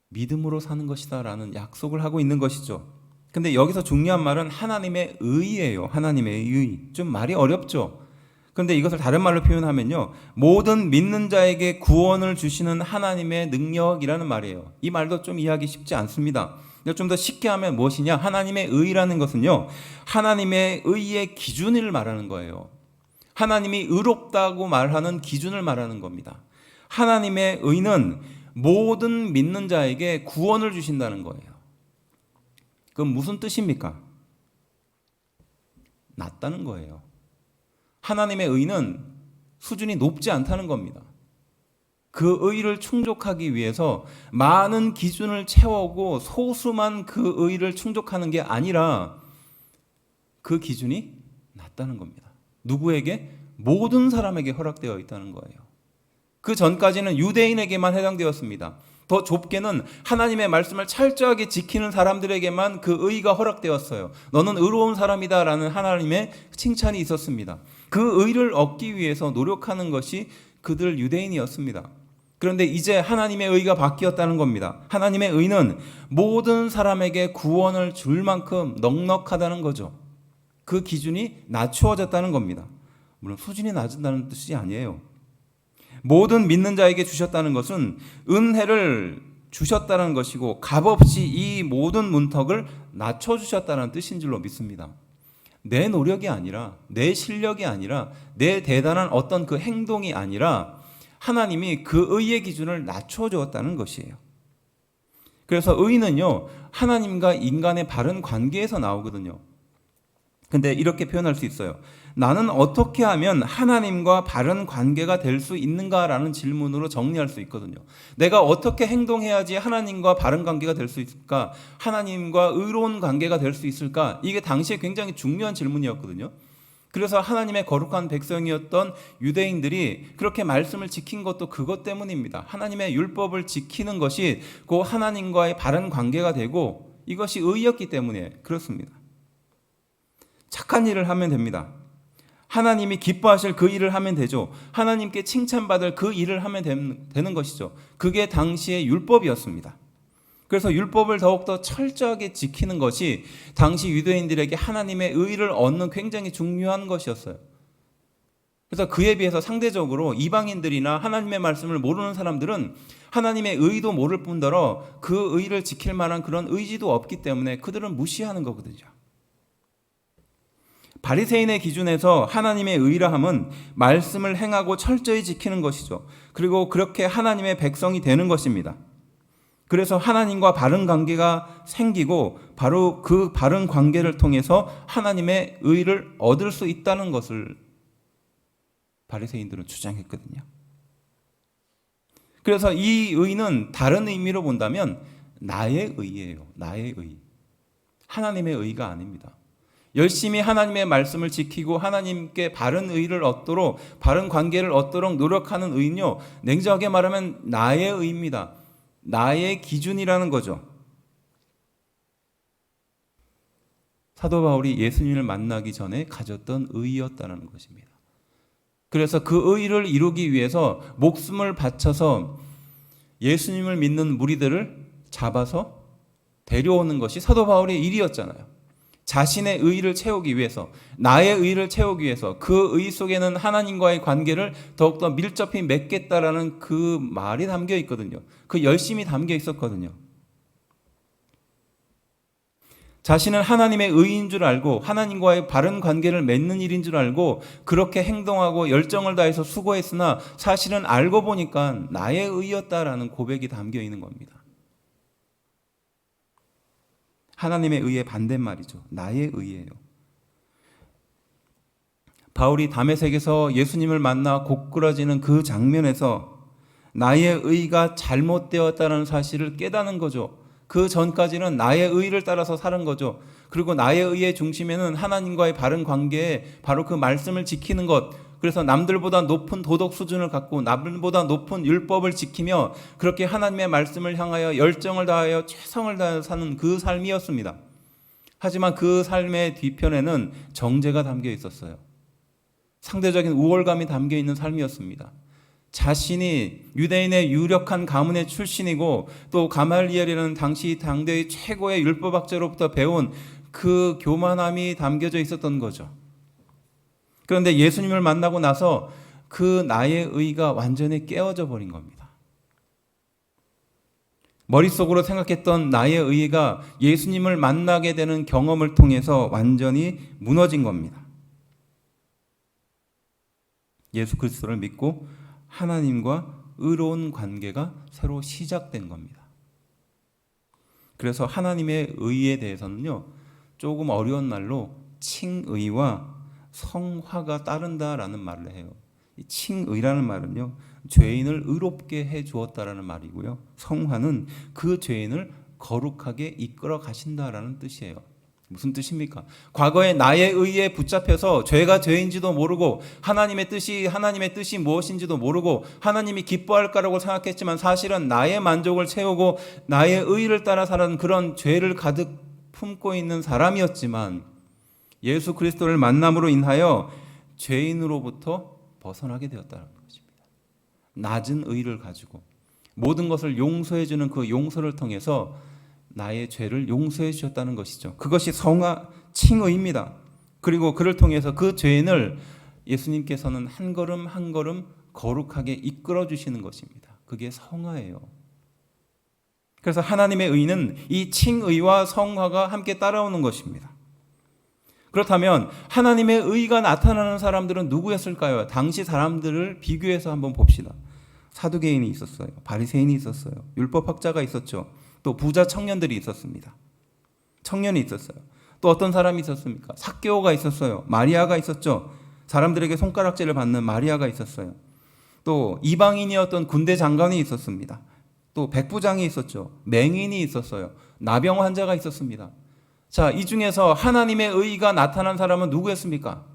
믿음으로 사는 것이다 라는 약속을 하고 있는 것이죠. 근데 여기서 중요한 말은 하나님의 의예요. 하나님의 의. 좀 말이 어렵죠. 그런데 이것을 다른 말로 표현하면요, 모든 믿는 자에게 구원을 주시는 하나님의 능력이라는 말이에요. 이 말도 좀 이해하기 쉽지 않습니다. 좀 더 쉽게 하면 무엇이냐? 하나님의 의라는 것은요, 하나님의 의의 기준을 말하는 거예요. 하나님이 의롭다고 말하는 기준을 말하는 겁니다. 하나님의 의는 모든 믿는 자에게 구원을 주신다는 거예요. 그럼 무슨 뜻입니까? 낮다는 거예요. 하나님의 의는 수준이 높지 않다는 겁니다. 그 의를 충족하기 위해서 많은 기준을 채우고 소수만 그 의를 충족하는 게 아니라 그 기준이 낮다는 겁니다. 누구에게? 모든 사람에게 허락되어 있다는 거예요. 그 전까지는 유대인에게만 해당되었습니다. 더 좁게는 하나님의 말씀을 철저하게 지키는 사람들에게만 그 의가 허락되었어요. 너는 의로운 사람이다 라는 하나님의 칭찬이 있었습니다. 그 의를 얻기 위해서 노력하는 것이 그들 유대인이었습니다. 그런데 이제 하나님의 의가 바뀌었다는 겁니다. 하나님의 의는 모든 사람에게 구원을 줄 만큼 넉넉하다는 거죠. 그 기준이 낮추어졌다는 겁니다. 물론 수준이 낮은다는 뜻이 아니에요. 모든 믿는 자에게 주셨다는 것은 은혜를 주셨다는 것이고 값없이 이 모든 문턱을 낮춰주셨다는 뜻인 줄로 믿습니다. 내 노력이 아니라, 내 실력이 아니라, 내 대단한 어떤 그 행동이 아니라 하나님이 그 의의 기준을 낮춰주었다는 것이에요. 그래서 의는요, 하나님과 인간의 바른 관계에서 나오거든요. 근데 이렇게 표현할 수 있어요. 나는 어떻게 하면 하나님과 바른 관계가 될 수 있는가라는 질문으로 정리할 수 있거든요. 내가 어떻게 행동해야지 하나님과 바른 관계가 될 수 있을까? 하나님과 의로운 관계가 될 수 있을까? 이게 당시에 굉장히 중요한 질문이었거든요. 그래서 하나님의 거룩한 백성이었던 유대인들이 그렇게 말씀을 지킨 것도 그것 때문입니다. 하나님의 율법을 지키는 것이 그 하나님과의 바른 관계가 되고 이것이 의였기 때문에 그렇습니다. 착한 일을 하면 됩니다. 하나님이 기뻐하실 그 일을 하면 되죠. 하나님께 칭찬받을 그 일을 하면 되는 것이죠. 그게 당시의 율법이었습니다. 그래서 율법을 더욱더 철저하게 지키는 것이 당시 유대인들에게 하나님의 의를 얻는 굉장히 중요한 것이었어요. 그래서 그에 비해서 상대적으로 이방인들이나 하나님의 말씀을 모르는 사람들은 하나님의 의도 모를 뿐더러 그 의를 지킬 만한 그런 의지도 없기 때문에 그들은 무시하는 거거든요. 바리새인의 기준에서 하나님의 의라 함은 말씀을 행하고 철저히 지키는 것이죠. 그리고 그렇게 하나님의 백성이 되는 것입니다. 그래서 하나님과 바른 관계가 생기고 바로 그 바른 관계를 통해서 하나님의 의를 얻을 수 있다는 것을 바리새인들은 주장했거든요. 그래서 이 의는 다른 의미로 본다면 나의 의예요. 나의 의. 하나님의 의가 아닙니다. 열심히 하나님의 말씀을 지키고 하나님께 바른 의를 얻도록, 바른 관계를 얻도록 노력하는 의는요, 냉정하게 말하면 나의 의입니다. 나의 기준이라는 거죠. 사도 바울이 예수님을 만나기 전에 가졌던 의였다는 것입니다. 그래서 그 의를 이루기 위해서 목숨을 바쳐서 예수님을 믿는 무리들을 잡아서 데려오는 것이 사도 바울의 일이었잖아요. 자신의 의를 채우기 위해서, 나의 의를 채우기 위해서 그 의 속에는 하나님과의 관계를 더욱더 밀접히 맺겠다라는 그 말이 담겨 있거든요. 그 열심이 담겨 있었거든요. 자신은 하나님의 의인 줄 알고 하나님과의 바른 관계를 맺는 일인 줄 알고 그렇게 행동하고 열정을 다해서 수고했으나 사실은 알고 보니까 나의 의였다라는 고백이 담겨 있는 겁니다. 하나님의 의의 반대말이죠. 나의 의예요. 바울이 다메섹에서 예수님을 만나 고꾸라지는 그 장면에서 나의 의가 잘못되었다는 사실을 깨닫는 거죠. 그 전까지는 나의 의를 따라서 사는 거죠. 그리고 나의 의의 중심에는 하나님과의 바른 관계에 바로 그 말씀을 지키는 것, 그래서 남들보다 높은 도덕 수준을 갖고 남들보다 높은 율법을 지키며 그렇게 하나님의 말씀을 향하여 열정을 다하여 최선을 다하여 사는 그 삶이었습니다. 하지만 그 삶의 뒤편에는 정죄가 담겨 있었어요. 상대적인 우월감이 담겨 있는 삶이었습니다. 자신이 유대인의 유력한 가문의 출신이고 또 가말리엘이라는 당시 당대의 최고의 율법학자로부터 배운 그 교만함이 담겨져 있었던 거죠. 그런데 예수님을 만나고 나서 그 나의 의가 완전히 깨어져 버린 겁니다. 머릿속으로 생각했던 나의 의가 예수님을 만나게 되는 경험을 통해서 완전히 무너진 겁니다. 예수 그리스도를 믿고 하나님과 의로운 관계가 새로 시작된 겁니다. 그래서 하나님의 의에 대해서는요, 조금 어려운 말로 칭의와 성화가 따른다라는 말을 해요. 이 칭의라는 말은요, 죄인을 의롭게 해 주었다라는 말이고요. 성화는 그 죄인을 거룩하게 이끌어 가신다라는 뜻이에요. 무슨 뜻입니까? 과거에 나의 의에 붙잡혀서 죄가 죄인지도 모르고 하나님의 뜻이 무엇인지도 모르고 하나님이 기뻐할 거라고 생각했지만 사실은 나의 만족을 채우고 나의 의를 따라 살아는 그런 죄를 가득 품고 있는 사람이었지만 예수 그리스도를 만남으로 인하여 죄인으로부터 벗어나게 되었다는 것입니다. 낮은 의를 가지고 모든 것을 용서해 주는 그 용서를 통해서 나의 죄를 용서해 주셨다는 것이죠. 그것이 칭의입니다. 그리고 그를 통해서 그 죄인을 예수님께서는 한 걸음 한 걸음 거룩하게 이끌어 주시는 것입니다. 그게 성화예요. 그래서 하나님의 의는 이 칭의와 성화가 함께 따라오는 것입니다. 그렇다면 하나님의 의가 나타나는 사람들은 누구였을까요? 당시 사람들을 비교해서 한번 봅시다. 사두개인이 있었어요. 바리새인이 있었어요. 율법학자가 있었죠. 또 부자 청년들이 있었습니다. 청년이 있었어요. 또 어떤 사람이 있었습니까? 삭개오가 있었어요. 마리아가 있었죠. 사람들에게 손가락질을 받는 마리아가 있었어요. 또 이방인이었던 군대 장관이 있었습니다. 또 백부장이 있었죠. 맹인이 있었어요. 나병 환자가 있었습니다. 자, 이 중에서 하나님의 의가 나타난 사람은 누구였습니까?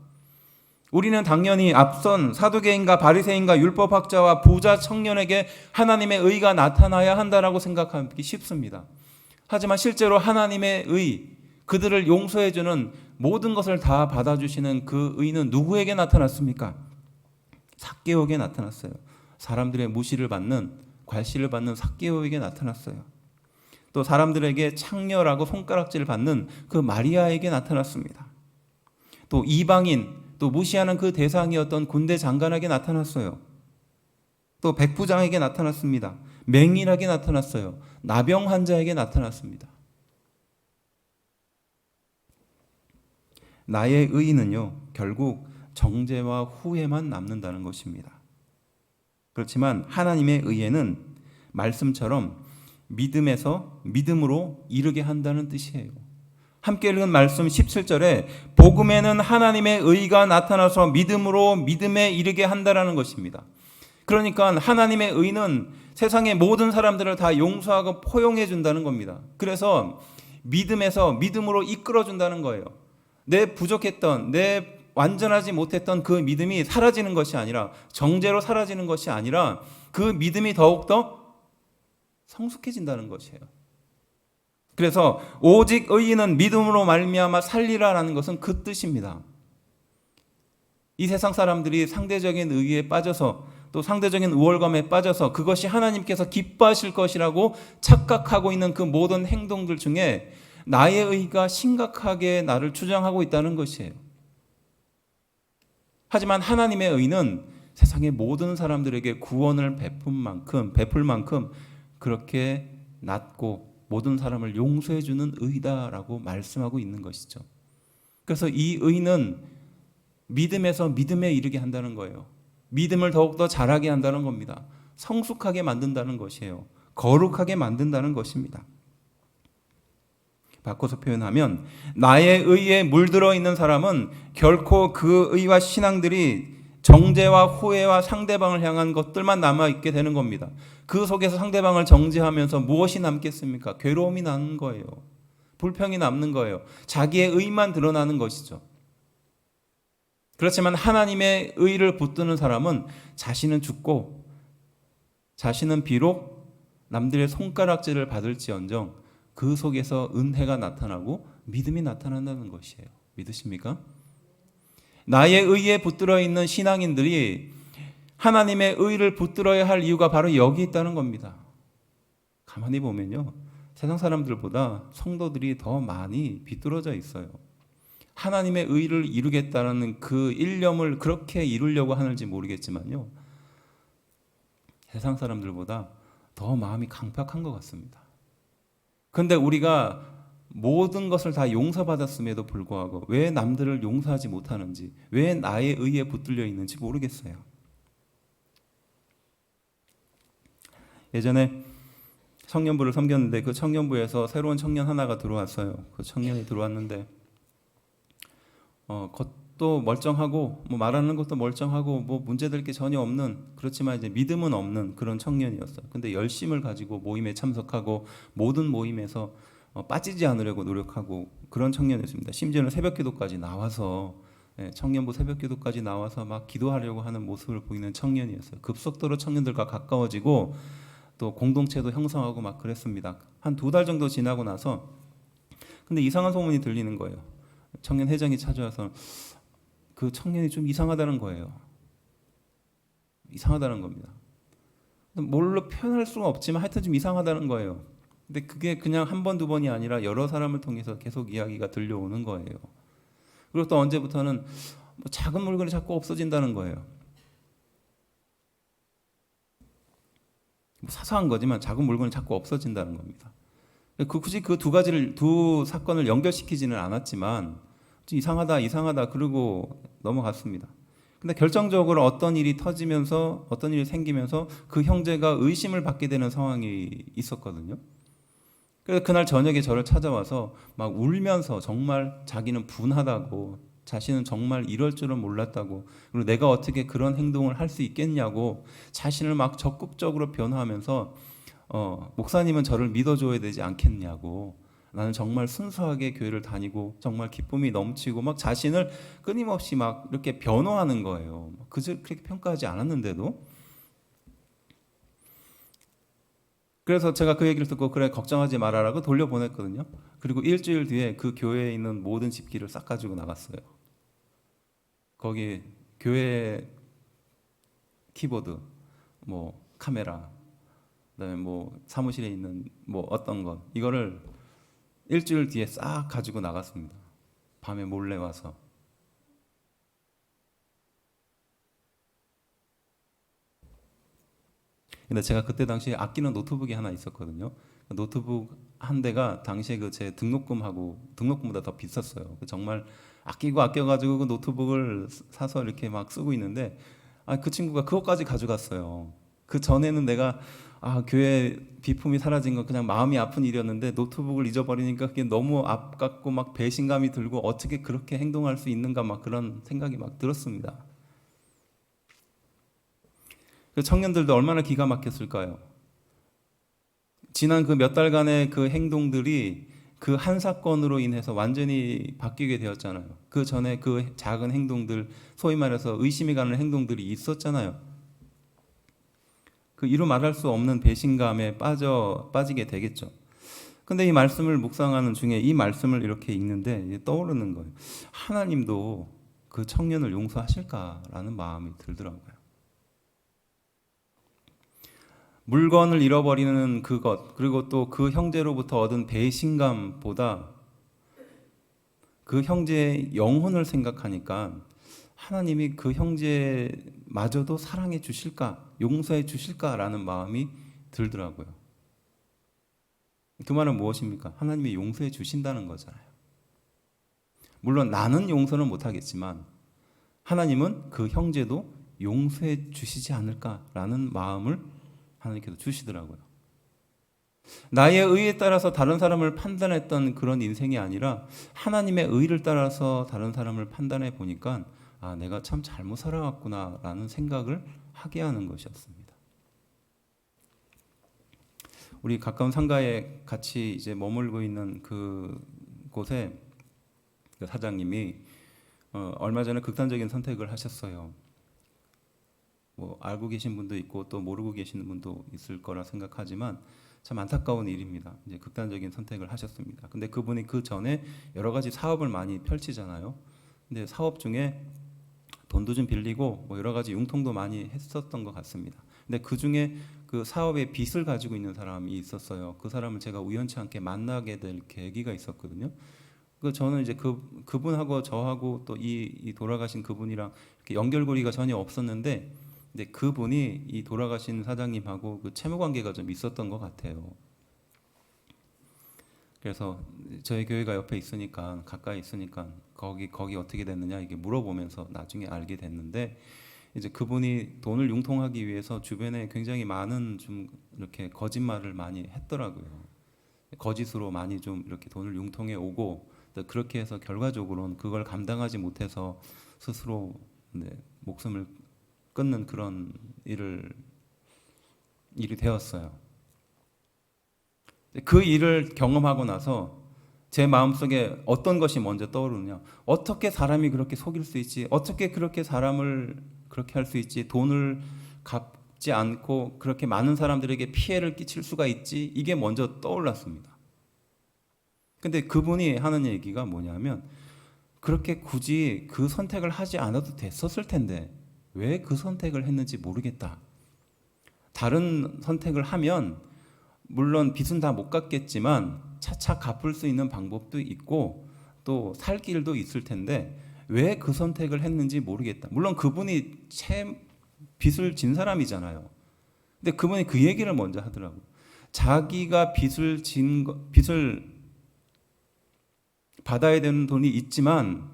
우리는 당연히 앞선 사두개인과 바리새인과 율법학자와 부자 청년에게 하나님의 의가 나타나야 한다라고 생각하기 쉽습니다. 하지만 실제로 하나님의 의, 그들을 용서해 주는 모든 것을 다 받아주시는 그 의는 누구에게 나타났습니까? 삭개오에게 나타났어요. 사람들의 무시를 받는, 괄시를 받는 삭개오에게 나타났어요. 또 사람들에게 창렬하고 손가락질을 받는 그 마리아에게 나타났습니다. 또 이방인, 또 무시하는 그 대상이었던 군대 장관에게 나타났어요. 또 백부장에게 나타났습니다. 맹인에게 나타났어요. 나병 환자에게 나타났습니다. 나의 의는요, 결국 정죄와 후회만 남는다는 것입니다. 그렇지만 하나님의 의에는 말씀처럼 믿음에서 믿음으로 이르게 한다는 뜻이에요. 함께 읽은 말씀 17절에 복음에는 하나님의 의가 나타나서 믿음으로 믿음에 이르게 한다라는 것입니다. 그러니까 하나님의 의는 세상의 모든 사람들을 다 용서하고 포용해 준다는 겁니다. 그래서 믿음에서 믿음으로 이끌어 준다는 거예요. 내 부족했던, 내 완전하지 못했던 그 믿음이 사라지는 것이 아니라, 정죄로 사라지는 것이 아니라 그 믿음이 더욱더 성숙해진다는 것이에요. 그래서 오직 의인은 믿음으로 말미암아 살리라라는 것은 그 뜻입니다. 이 세상 사람들이 상대적인 의에 빠져서 또 상대적인 우월감에 빠져서 그것이 하나님께서 기뻐하실 것이라고 착각하고 있는 그 모든 행동들 중에 나의 의가 심각하게 나를 주장하고 있다는 것이에요. 하지만 하나님의 의는 세상의 모든 사람들에게 구원을 베풀 만큼 그렇게 낮고 모든 사람을 용서해 주는 의다라고 말씀하고 있는 것이죠. 그래서 이 의는 믿음에서 믿음에 이르게 한다는 거예요. 믿음을 더욱더 자라게 한다는 겁니다. 성숙하게 만든다는 것이에요. 거룩하게 만든다는 것입니다. 바꿔서 표현하면 나의 의에 물들어 있는 사람은 결코 그 의와 신앙들이 정죄와 후회와 상대방을 향한 것들만 남아있게 되는 겁니다. 그 속에서 상대방을 정죄하면서 무엇이 남겠습니까? 괴로움이 남는 거예요. 불평이 남는 거예요. 자기의 의만 드러나는 것이죠. 그렇지만 하나님의 의를 붙드는 사람은 자신은 죽고 자신은 비록 남들의 손가락질을 받을지언정 그 속에서 은혜가 나타나고 믿음이 나타난다는 것이에요. 믿으십니까? 나의 의에 붙들어 있는 신앙인들이 하나님의 의를 붙들어야 할 이유가 바로 여기 있다는 겁니다. 가만히 보면요, 세상 사람들보다 성도들이 더 많이 비뚤어져 있어요. 하나님의 의를 이루겠다는 그 일념을 그렇게 이루려고 하는지 모르겠지만요, 세상 사람들보다 더 마음이 강팍한 것 같습니다. 그런데 우리가 모든 것을 다 용서받았음에도 불구하고 왜 남들을 용서하지 못하는지, 왜 나의 의에 붙들려 있는지 모르겠어요. 예전에 청년부를 섬겼는데 그 청년부에서 새로운 청년 하나가 들어왔어요. 그 청년이 들어왔는데 겉도 멀쩡하고 뭐 말하는 것도 멀쩡하고 뭐 문제될 게 전혀 없는, 그렇지만 이제 믿음은 없는 그런 청년이었어요. 근데 열심을 가지고 모임에 참석하고 모든 모임에서 빠지지 않으려고 노력하고 그런 청년이었습니다. 심지어는 새벽기도까지 나와서 청년부 새벽기도까지 나와서 막 기도하려고 하는 모습을 보이는 청년이었어요. 급속도로 청년들과 가까워지고 또 공동체도 형성하고 막 그랬습니다. 한 2달 정도 지나고 나서 근데 이상한 소문이 들리는 거예요. 청년 회장이 찾아와서 그 청년이 좀 이상하다는 거예요. 이상하다는 겁니다. 뭘로 표현할 수가 없지만 하여튼 좀 이상하다는 거예요. 근데 그게 그냥 한 번, 2번이 아니라 여러 사람을 통해서 계속 이야기가 들려오는 거예요. 그리고 또 언제부터는 뭐 작은 물건이 자꾸 없어진다는 거예요. 뭐 사소한 거지만 작은 물건이 자꾸 없어진다는 겁니다. 굳이 그 두 사건을 연결시키지는 않았지만 이상하다, 이상하다 그러고 넘어갔습니다. 근데 결정적으로 어떤 일이 터지면서 어떤 일이 생기면서 그 형제가 의심을 받게 되는 상황이 있었거든요. 그래서 그날 저녁에 저를 찾아와서 막 울면서 정말 자기는 분하다고 자신은 정말 이럴 줄은 몰랐다고 그리고 내가 어떻게 그런 행동을 할 수 있겠냐고 자신을 막 적극적으로 변호하면서 목사님은 저를 믿어줘야 되지 않겠냐고 나는 정말 순수하게 교회를 다니고 정말 기쁨이 넘치고 막 자신을 끊임없이 막 이렇게 변호하는 거예요. 그렇게 평가하지 않았는데도. 그래서 제가 그 얘기를 듣고 그래 걱정하지 말아라고 돌려보냈거든요. 그리고 일주일 뒤에 그 교회에 있는 모든 집기를 싹 가지고 나갔어요. 거기 교회 키보드, 뭐 카메라, 그다음에 뭐 사무실에 있는 뭐 어떤 것 이거를 일주일 뒤에 싹 가지고 나갔습니다. 밤에 몰래 와서. 근데 제가 그때 당시에 아끼는 노트북이 하나 있었거든요. 노트북 한 대가 당시에 그 제 등록금보다 더 비쌌어요. 정말 아끼고 아껴가지고 그 노트북을 사서 이렇게 막 쓰고 있는데 그 친구가 그것까지 가져갔어요. 그 전에는 내가 교회 비품이 사라진 건 그냥 마음이 아픈 일이었는데 노트북을 잊어버리니까 그게 너무 아깝고 막 배신감이 들고 어떻게 그렇게 행동할 수 있는가 막 그런 생각이 막 들었습니다. 그 청년들도 얼마나 기가 막혔을까요? 지난 그 몇 달간의 그 행동들이 그 한 사건으로 인해서 완전히 바뀌게 되었잖아요. 그 전에 그 작은 행동들, 소위 말해서 의심이 가는 행동들이 있었잖아요. 그 이루 말할 수 없는 배신감에 빠지게 되겠죠. 근데 이 말씀을 묵상하는 중에 이 말씀을 이렇게 읽는데 떠오르는 거예요. 하나님도 그 청년을 용서하실까라는 마음이 들더라고요. 물건을 잃어버리는 그것, 그리고 또 그 형제로부터 얻은 배신감보다 그 형제의 영혼을 생각하니까 하나님이 그 형제마저도 사랑해 주실까, 용서해 주실까라는 마음이 들더라고요. 그 말은 무엇입니까? 하나님이 용서해 주신다는 거잖아요. 물론 나는 용서는 못하겠지만 하나님은 그 형제도 용서해 주시지 않을까라는 마음을 하나님께서 주시더라고요. 나의 의에 따라서 다른 사람을 판단했던 그런 인생이 아니라 하나님의 의를 따라서 다른 사람을 판단해 보니까 내가 참 잘못 살아왔구나라는 생각을 하게 하는 것이었습니다. 우리 가까운 상가에 같이 이제 머물고 있는 그 곳에 그 사장님이 얼마 전에 극단적인 선택을 하셨어요. 뭐 알고 계신 분도 있고 또 모르고 계시는 분도 있을 거라 생각하지만 참 안타까운 일입니다. 이제 극단적인 선택을 하셨습니다. 근데 그분이 그 전에 여러 가지 사업을 많이 펼치잖아요. 근데 사업 중에 돈도 좀 빌리고 뭐 여러 가지 융통도 많이 했었던 것 같습니다. 근데 그 중에 그 사업에 빚을 가지고 있는 사람이 있었어요. 그 사람을 제가 우연치 않게 만나게 될 계기가 있었거든요. 그 저는 이제 그분하고 저하고 또 이 돌아가신 그분이랑 이렇게 연결고리가 전혀 없었는데, 근데 그분이 이 돌아가신 사장님하고 그 채무 관계가 좀 있었던 것 같아요. 그래서 저희 교회가 옆에 있으니까 가까이 있으니까 거기 어떻게 됐느냐 이게 물어보면서 나중에 알게 됐는데, 이제 그분이 돈을 융통하기 위해서 주변에 굉장히 많은 좀 이렇게 거짓말을 많이 했더라고요. 거짓으로 많이 좀 이렇게 돈을 융통해 오고, 그렇게 해서 결과적으로는 그걸 감당하지 못해서 스스로 목숨을 끊는 그런 일이 되었어요. 그 일을 경험하고 나서 제 마음속에 어떤 것이 먼저 떠오르느냐. 어떻게 사람이 그렇게 속일 수 있지? 어떻게 그렇게 사람을 그렇게 할 수 있지? 돈을 갚지 않고 그렇게 많은 사람들에게 피해를 끼칠 수가 있지? 이게 먼저 떠올랐습니다. 근데 그분이 하는 얘기가 뭐냐면 그렇게 굳이 그 선택을 하지 않아도 됐었을 텐데 왜 그 선택을 했는지 모르겠다. 다른 선택을 하면 물론 빚은 다 못 갚겠지만 차차 갚을 수 있는 방법도 있고 또 살 길도 있을 텐데 왜 그 선택을 했는지 모르겠다. 물론 그분이 채 빚을 진 사람이잖아요. 근데 그분이 그 얘기를 먼저 하더라고요. 자기가 빚을 받아야 되는 돈이 있지만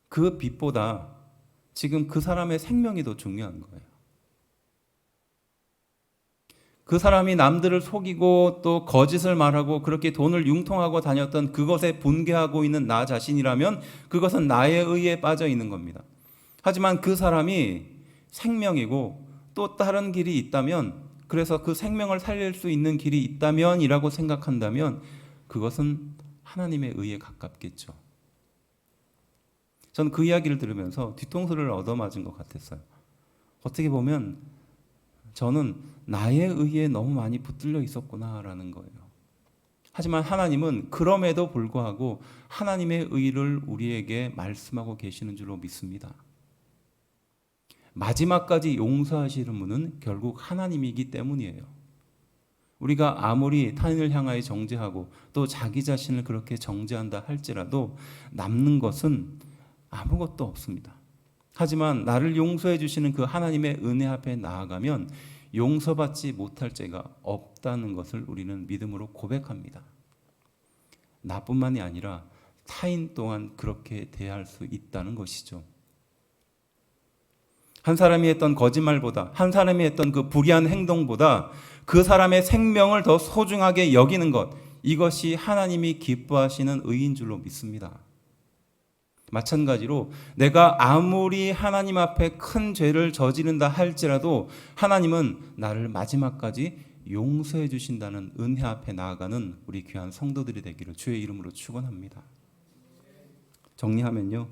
그 빚보다 지금 그 사람의 생명이 더 중요한 거예요. 그 사람이 남들을 속이고 또 거짓을 말하고 그렇게 돈을 융통하고 다녔던 그것에 분개하고 있는 나 자신이라면 그것은 나에 의해 빠져 있는 겁니다. 하지만 그 사람이 생명이고 또 다른 길이 있다면, 그래서 그 생명을 살릴 수 있는 길이 있다면이라고 생각한다면 그것은 하나님에 의해 가깝겠죠. 저는 그 이야기를 들으면서 뒤통수를 얻어맞은 것 같았어요. 어떻게 보면 저는 나에 의해 너무 많이 붙들려 있었구나라는 거예요. 하지만 하나님은 그럼에도 불구하고 하나님의 의를 우리에게 말씀하고 계시는 줄로 믿습니다. 마지막까지 용서하시는 분은 결국 하나님이기 때문이에요. 우리가 아무리 타인을 향하여 정죄하고 또 자기 자신을 그렇게 정죄한다 할지라도 남는 것은 아무것도 없습니다. 하지만 나를 용서해 주시는 그 하나님의 은혜 앞에 나아가면 용서받지 못할 죄가 없다는 것을 우리는 믿음으로 고백합니다. 나뿐만이 아니라 타인 또한 그렇게 대할 수 있다는 것이죠. 한 사람이 했던 거짓말보다, 한 사람이 했던 그 불의한 행동보다 그 사람의 생명을 더 소중하게 여기는 것, 이것이 하나님이 기뻐하시는 의인 줄로 믿습니다. 마찬가지로 내가 아무리 하나님 앞에 큰 죄를 저지른다 할지라도 하나님은 나를 마지막까지 용서해 주신다는 은혜 앞에 나아가는 우리 귀한 성도들이 되기를 주의 이름으로 축원합니다. 정리하면요,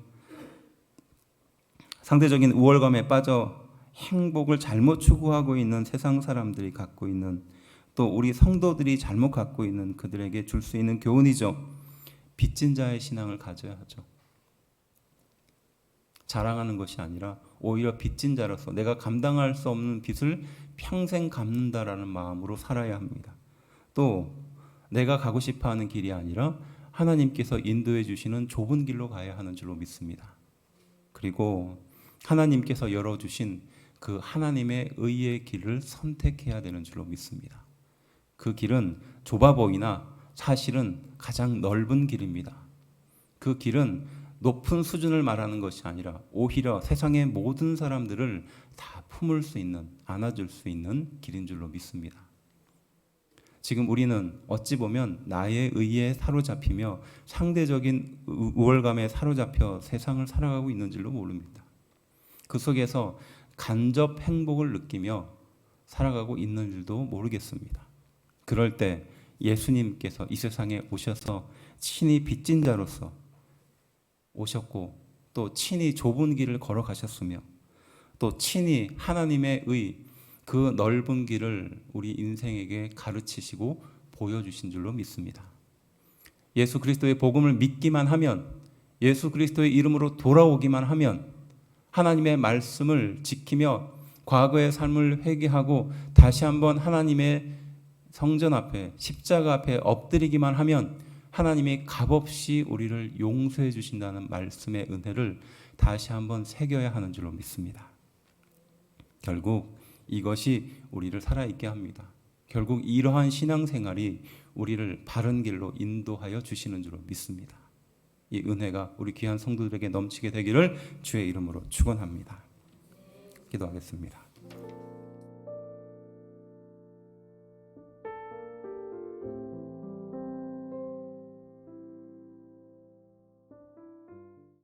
상대적인 우월감에 빠져 행복을 잘못 추구하고 있는 세상 사람들이 갖고 있는, 또 우리 성도들이 잘못 갖고 있는 그들에게 줄 수 있는 교훈이죠. 빚진 자의 신앙을 가져야 하죠. 자랑하는 것이 아니라 오히려 빚진 자로서 내가 감당할 수 없는 빚을 평생 갚는다라는 마음으로 살아야 합니다. 또 내가 가고 싶어하는 길이 아니라 하나님께서 인도해 주시는 좁은 길로 가야 하는 줄로 믿습니다. 그리고 하나님께서 열어주신 그 하나님의 의의 길을 선택해야 되는 줄로 믿습니다. 그 길은 좁아 보이나 사실은 가장 넓은 길입니다. 그 길은 높은 수준을 말하는 것이 아니라 오히려 세상의 모든 사람들을 다 품을 수 있는, 안아줄 수 있는 길인 줄로 믿습니다. 지금 우리는 어찌 보면 나에 의해 사로잡히며 상대적인 우월감에 사로잡혀 세상을 살아가고 있는 줄로 모릅니다. 그 속에서 간접 행복을 느끼며 살아가고 있는 줄도 모르겠습니다. 그럴 때 예수님께서 이 세상에 오셔서 친히 빚진 자로서 오셨고 또 친히 좁은 길을 걸어가셨으며 또 친히 하나님의 의, 그 넓은 길을 우리 인생에게 가르치시고 보여주신 줄로 믿습니다. 예수 그리스도의 복음을 믿기만 하면, 예수 그리스도의 이름으로 돌아오기만 하면, 하나님의 말씀을 지키며 과거의 삶을 회개하고 다시 한번 하나님의 성전 앞에, 십자가 앞에 엎드리기만 하면 하나님이 값없이 우리를 용서해 주신다는 말씀의 은혜를 다시 한번 새겨야 하는 줄로 믿습니다. 결국 이것이 우리를 살아있게 합니다. 결국 이러한 신앙생활이 우리를 바른 길로 인도하여 주시는 줄로 믿습니다. 이 은혜가 우리 귀한 성도들에게 넘치게 되기를 주의 이름으로 축원합니다. 기도하겠습니다.